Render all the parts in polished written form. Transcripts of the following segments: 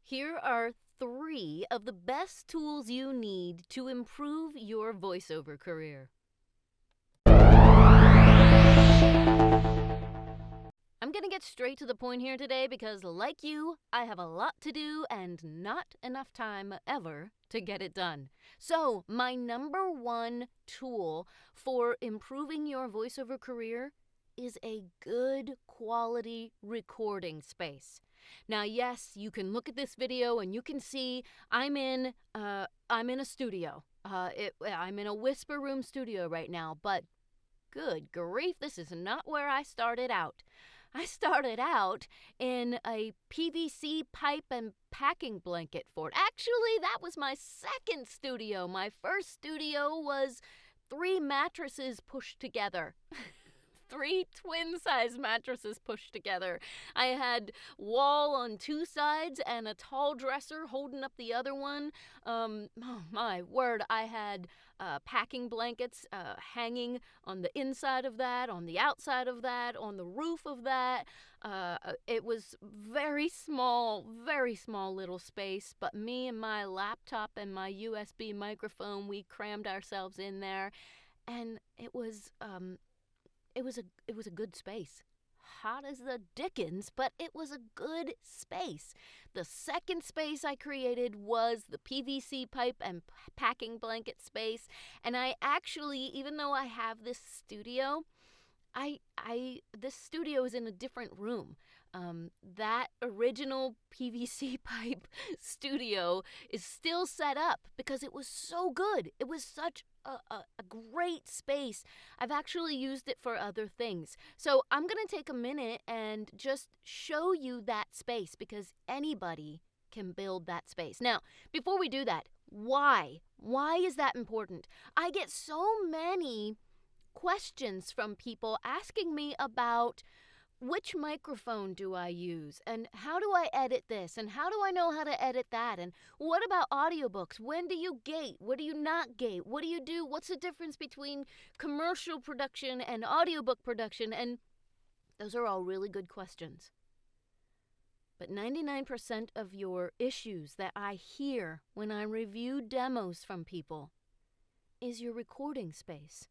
Here are 3 of the best tools you need to improve your voiceover career. I'm going to get straight to the point here today because, like you, I have a lot to do and not enough time ever to get it done. So, my number 1 tool for improving your voiceover career is a good quality recording space. Now, yes, you can look at this video and you can see I'm in a studio. I'm in a whisper room studio right now, but good grief, this is not where I started out. I started out in a PVC pipe and packing blanket fort. Actually, that was my second studio. My first studio was 3 mattresses pushed together. 3 twin-size mattresses pushed together. I had wall on 2 sides and a tall dresser holding up the other one. Oh my word, I had packing blankets hanging on the inside of that, on the outside of that, on the roof of that. It was very small little space, but me and my laptop and my USB microphone, we crammed ourselves in there, and it was a good space. Hot as the dickens, but it was a good space. The second space I created was the PVC pipe and packing blanket space. And I actually, even though I have this studio, this studio is in a different room. That original PVC pipe studio is still set up because it was so good. It was such a great space. I've actually used it for other things. So I'm going to take a minute and just show you that space because anybody can build that space. Now, before we do that, why? Why is that important? I get so many questions from people asking me about which microphone do I use and how do I edit this and how do I know how to edit that, and what about audiobooks? When do you gate? What do you not gate? What do you do? What's the difference between commercial production and audiobook production? And those are all really good questions. But 99% of your issues that I hear when I review demos from people is your recording space.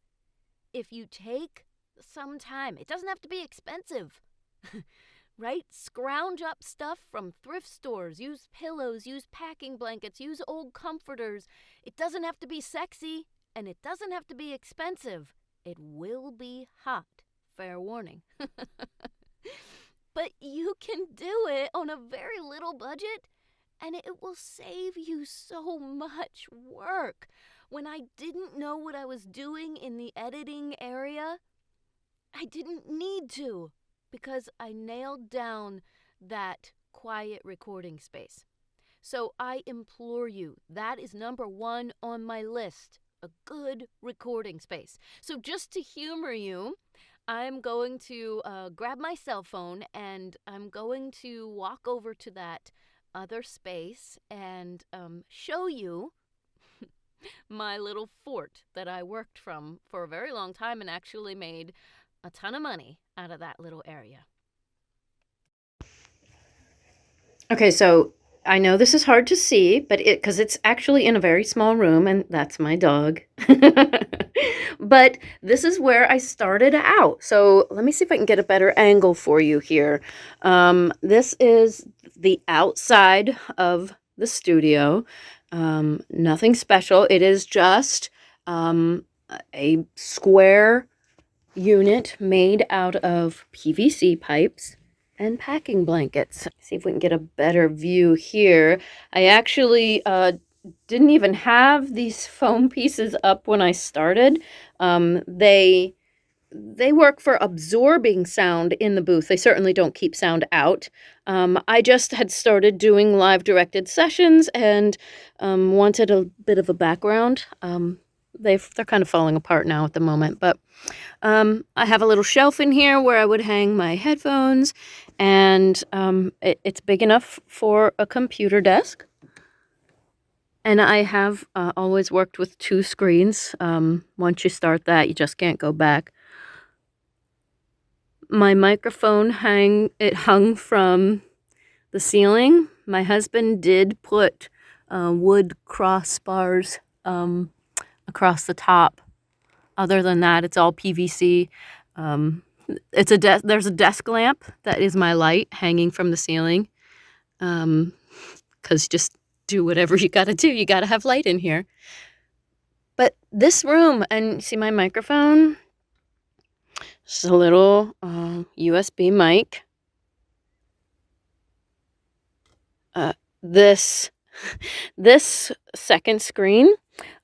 If you take some time, it doesn't have to be expensive, right? Scrounge up stuff from thrift stores, use pillows, use packing blankets, use old comforters. It doesn't have to be sexy, and it doesn't have to be expensive. It will be hot, fair warning. But you can do it on a very little budget, and it will save you so much work. When I didn't know what I was doing in the editing area, I didn't need to because I nailed down that quiet recording space. So I implore you, that is number 1 on my list, a good recording space. So just to humor you, I'm going to grab my cell phone and I'm going to walk over to that other space and show you my little fort that I worked from for a very long time and actually made a ton of money out of that little area. Okay, so I know this is hard to see, but because it's actually in a very small room, and that's my dog. But this is where I started out. So let me see if I can get a better angle for you here. This is the outside of the studio. Nothing special. It is just a square unit made out of PVC pipes and packing blankets. See if we can get a better view here. I actually didn't even have these foam pieces up when I started. They work for absorbing sound in the booth. They certainly don't keep sound out. I just had started doing live directed sessions and wanted a bit of a background. They're kind of falling apart now at the moment, but I have a little shelf in here where I would hang my headphones, and it's big enough for a computer desk. And I have always worked with 2 screens. Once you start that, you just can't go back. My microphone hung from the ceiling My husband did put wood crossbars across the top. Other than that, it's all PVC. There's a desk lamp that is my light hanging from the ceiling. 'Cause just do whatever you gotta do. You gotta have light in here. But this room, and see my microphone? Just a little USB mic. This second screen,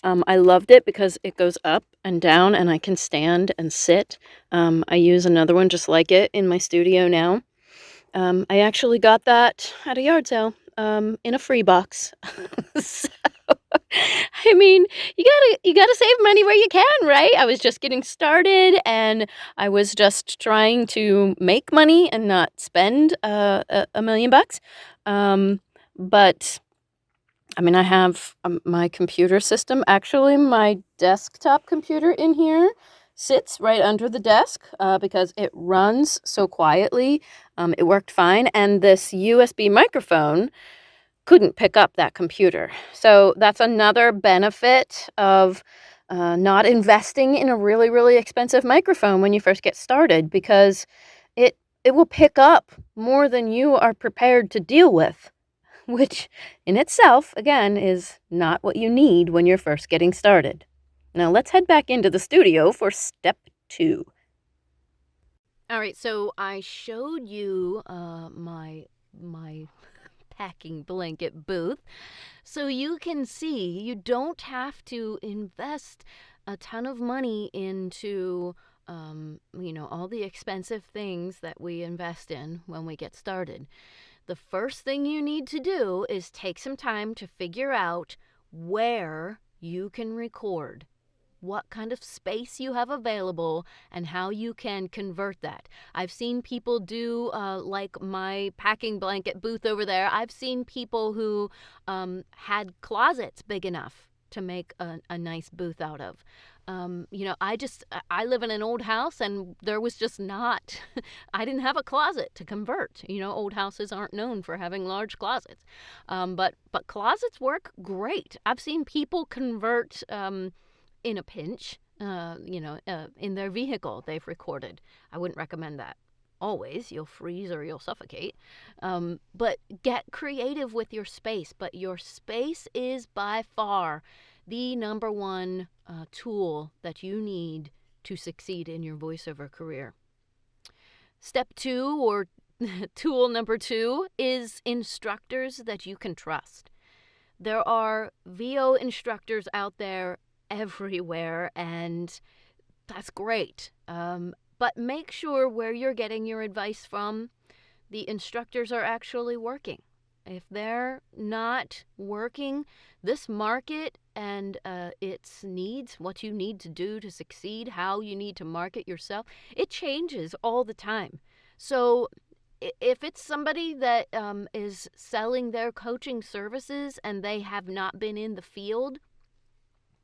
I loved it because it goes up and down and I can stand and sit. I use another one just like it in my studio now. I actually got that at a yard sale in a free box. So, I mean, you gotta save money where you can, right? I was just getting started and I was just trying to make money and not spend a million bucks. But I mean, I have my computer system. Actually, my desktop computer in here sits right under the desk because it runs so quietly. It worked fine. And this USB microphone couldn't pick up that computer. So that's another benefit of not investing in a really, really expensive microphone when you first get started, because it will pick up more than you are prepared to deal with, which in itself, again, is not what you need when you're first getting started. Now let's head back into the studio for step 2. All right, so I showed you my packing blanket booth, so you can see you don't have to invest a ton of money into all the expensive things that we invest in when we get started. The first thing you need to do is take some time to figure out where you can record, what kind of space you have available, and how you can convert that. I've seen people do, like my packing blanket booth over there, I've seen people who had closets big enough to make a nice booth out of. I live in an old house and there was just not, I didn't have a closet to convert. Old houses aren't known for having large closets. But closets work great. I've seen people convert in a pinch, in their vehicle they've recorded. I wouldn't recommend that. Always, you'll freeze or you'll suffocate. But get creative with your space. But your space is by far the number one tool that you need to succeed in your voiceover career. Step 2, or tool number 2, is instructors that you can trust. There are VO instructors out there everywhere, and that's great. But make sure where you're getting your advice from, the instructors are actually working. If they're not working, this market and its needs, what you need to do to succeed, how you need to market yourself, it changes all the time. So if it's somebody that is selling their coaching services and they have not been in the field,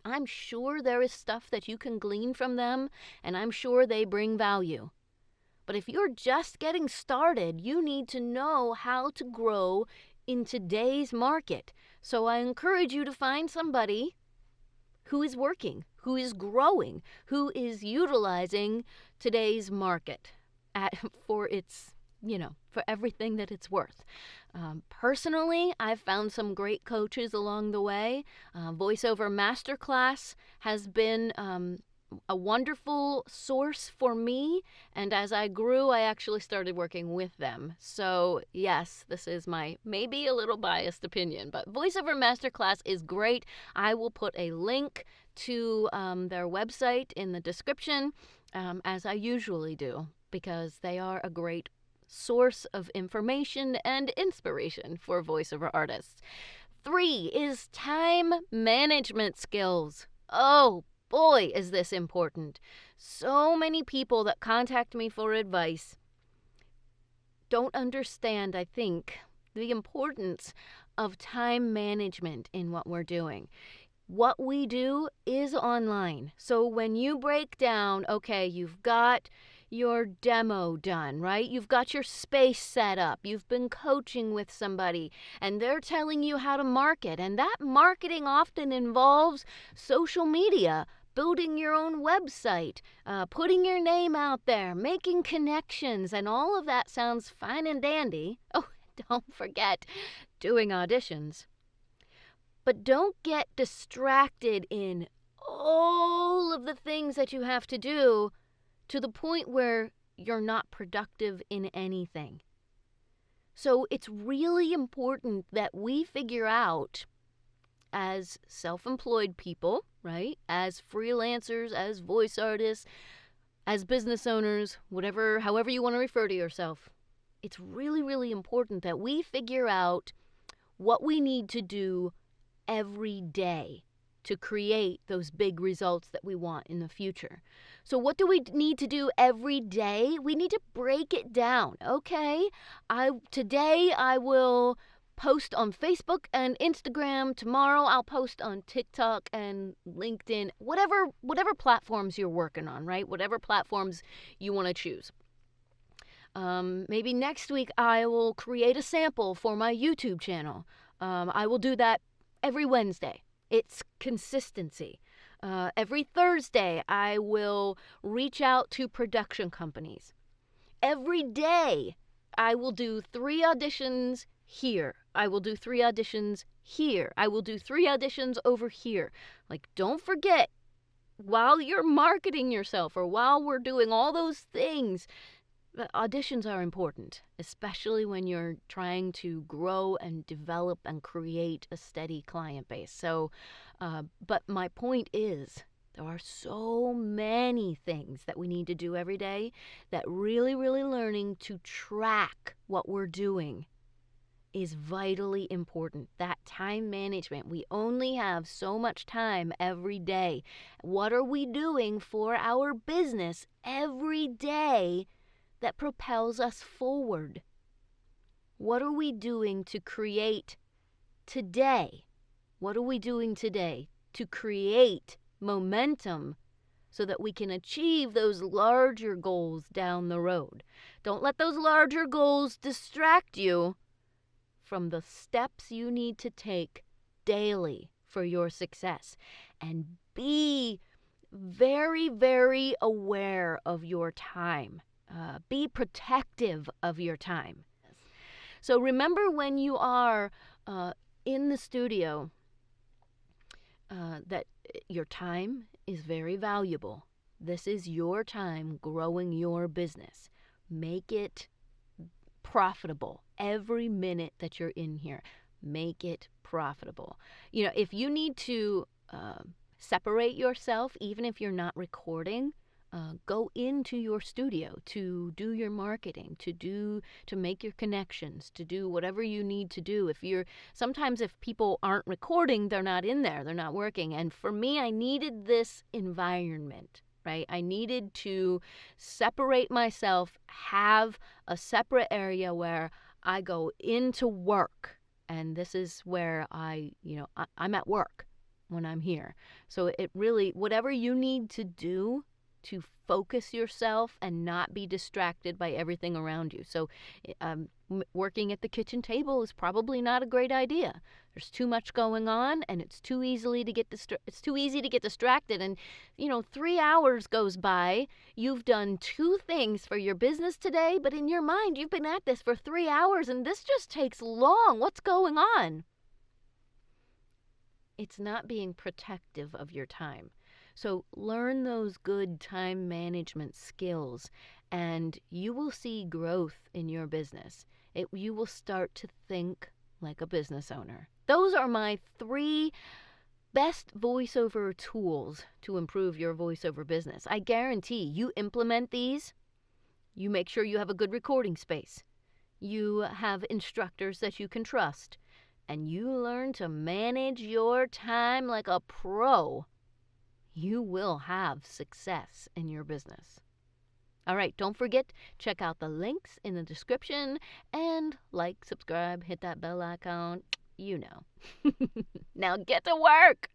I'm sure there is stuff that you can glean from them, and I'm sure they bring value. But if you're just getting started, you need to know how to grow in today's market. So I encourage you to find somebody who is working, who is growing, who is utilizing today's market for its, for everything that it's worth. Personally, I've found some great coaches along the way. Voiceover Masterclass has been a wonderful source for me, and as I grew, I actually started working with them. So yes, this is my maybe a little biased opinion, but Voiceover Masterclass is great. I will put a link to their website in the description, as I usually do, because they are a great source of information and inspiration for voiceover artists. 3 is time management skills. Oh boy, is this important. So many people that contact me for advice don't understand, I think, the importance of time management in what we're doing. What we do is online. So when you break down, okay, you've got your demo done, right? You've got your space set up. You've been coaching with somebody and they're telling you how to market. And that marketing often involves social media, building your own website, putting your name out there, making connections, and all of that sounds fine and dandy. Oh, don't forget doing auditions. But don't get distracted in all of the things that you have to do to the point where you're not productive in anything. So it's really important that we figure out, as self-employed people, right? As freelancers, as voice artists, as business owners, however you want to refer to yourself. It's really, really important that we figure out what we need to do every day to create those big results that we want in the future. So what do we need to do every day? We need to break it down. Okay, today I will post on Facebook and Instagram. Tomorrow I'll post on TikTok and LinkedIn, whatever platforms you're working on, right? Whatever platforms you want to choose. Maybe next week I will create a sample for my YouTube channel. I will do that every Wednesday. It's consistency. Every Thursday, I will reach out to production companies. Every day, I will do 3 auditions here. I will do 3 auditions here. I will do 3 auditions over here. Like, don't forget, while you're marketing yourself or while we're doing all those things, auditions are important, especially when you're trying to grow and develop and create a steady client base. So, but my point is, there are so many things that we need to do every day that really, really learning to track what we're doing is vitally important. That time management. We only have so much time every day. What are we doing for our business every day that propels us forward? What are we doing to create today? What are we doing today to create momentum so that we can achieve those larger goals down the road? Don't let those larger goals distract you from the steps you need to take daily for your success. And be very, very aware of your time. Be protective of your time. So remember, when you are in the studio, that your time is very valuable. This is your time growing your business. Make it profitable. Every minute that you're in here, make it profitable. You know, if you need to separate yourself, even if you're not recording, go into your studio to do your marketing, to make your connections, to do whatever you need to do. Sometimes if people aren't recording, they're not in there, they're not working. And for me, I needed this environment, right? I needed to separate myself, have a separate area where I go into work. And this is where I'm at work when I'm here. So it really, whatever you need to do to focus yourself and not be distracted by everything around you. So working at the kitchen table is probably not a great idea. There's too much going on, and it's too easy to get distracted. And 3 hours goes by. You've done 2 things for your business today, but in your mind, you've been at this for 3 hours, and this just takes long. What's going on? It's not being protective of your time. So learn those good time management skills, and you will see growth in your business. You will start to think like a business owner. Those are my 3 best voiceover tools to improve your voiceover business. I guarantee you implement these. You make sure you have a good recording space. You have instructors that you can trust. And you learn to manage your time like a pro. You will have success in your business. All right, don't forget, check out the links in the description and like, subscribe, hit that bell icon. You know. Now get to work.